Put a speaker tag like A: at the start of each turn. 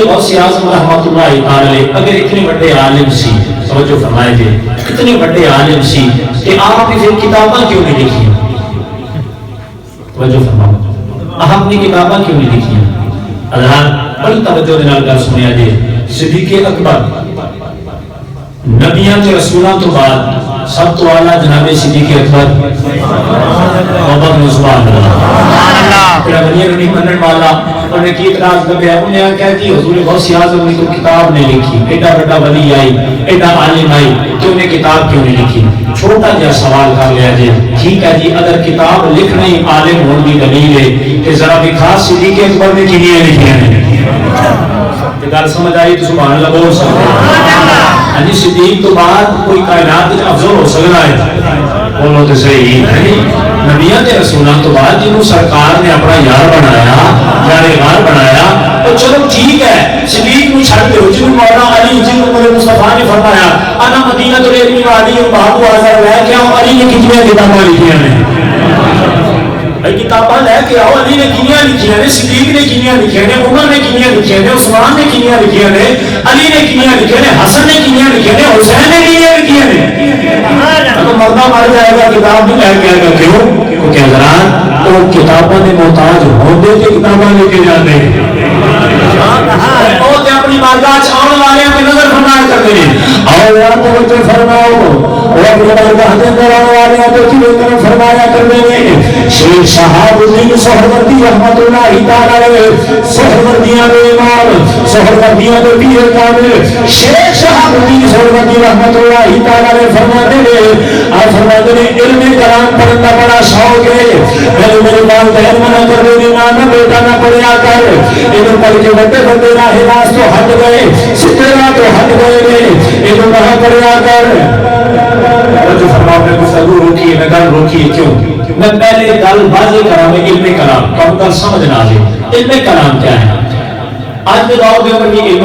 A: غوث اعظم رحمۃ اللہ تعالی اگر اتنے بڑے عالم سی، توجہ فرمائے جی، اتنے بڑے عالم سی کہ آپ نے پھر کتاباں کیوں نہیں لکھی؟ توجہ فرماؤ، آپ نے کتاباں کیوں نہیں لکھی؟ حضرات بڑی توجہ دے نال گل سنیا جی۔ صدیق اکبر نبیاں تے رسولاں تو بعد سب تو اعلیٰ جناب صدیق اکبر محمد بن سبحان اللہ پھر دنیا نہیں منن والا انہوں نے کی اعتراض لگیا، انہیں کہا کہ حضور غوث اعظم نے کوئی کتاب نہیں لکھی، ایڈا بڑا ولی آئی، ایڈا عالم آئی، تو انہیں کتاب کیوں نہیں لکھی؟ چھوٹا جہا سوال کر لیا جی، ٹھیک ہے جی، اگر کتاب لکھنا ہی عالم ہونے کی دلیل ہے کہ ذرا بھی خاص صدیق اکبر نے کنیاں لکھیاں ہیں؟ گل سمجھ آئی تو سبحان اللہ بول سکتے ہیں۔ صدیق تو بعد کوئی کائنات افضل ہو سکتا ہے؟ بولو تو صحیح ہے۔ نبیوں کے رسولوں تو بعد جنہوں سرکار نے اپنا یار بنایا، یار بنایا، تو چلو ٹھیک ہے، صدیق کو چھڑ دو، جنہوں مولا علی، جنہوں میرے مصطفیٰ نے فرمایا انا مدینہ العلم و علی بابو آزر ہے، کیا علی نے کتنی کتابیں لکھیاں ہیں؟ کتاباں لے کے آؤ، علی نے کنیاں لکھیاں نے، صدیق نے کنیاں لکھیاں نے، عمر نے کنیاں لکھیاں نے، عثمان نے کنیاں لکھیاں نے، علی نے کنیاں لکھیاں نے، حسن نے کنیاں لکھیاں نے، حسین نے کنیاں لکھیاں نے۔ تو مردہ مر جائے گا کتاب نہیں لے کے آئے گا، کیوں؟ کیونکہ حضرات تو کتابوں نے محتاج ہوتے تھے کتاباں لے کے جاتے ہیں، اور اپنی بارگاہ آنے والے پہ نظر فرمایا کرتے ہیں۔ اور یہاں تو فرماؤ اور اپنی بارگاہ کے اندر آنے والے تو کی فرمایا کرتے ہیں۔ شیخ شہاب الدین سہروردی رحمۃ اللہ تعالی علیہ، سہروردیاں دے امام، سہروردیاں دے پیر کامل شیخ شہاب الدین سہروردی رحمۃ اللہ تعالی علیہ فرماتے ہیں، آپ فرماتے ہیں علم کلام پڑھنے کا بڑا شوق ہے، میرے والدین منع کر دے نہ بیٹا نہ پڑھیا کر، علم پڑھ کے بڑے بڑے راہ راست تو ہٹ گئے، سیدھے راہ تو ہٹ گئے، علم نہ پڑھیا کر۔ جو فرماؤ نے گفتگو روکی ہے، گل روکی ہے، کیوں؟ میں پہلے گل واضح کرا میں علم کلام، تو ہم گل سمجھنا ہے علم کلام کیا ہے۔ آج کے دور میں علم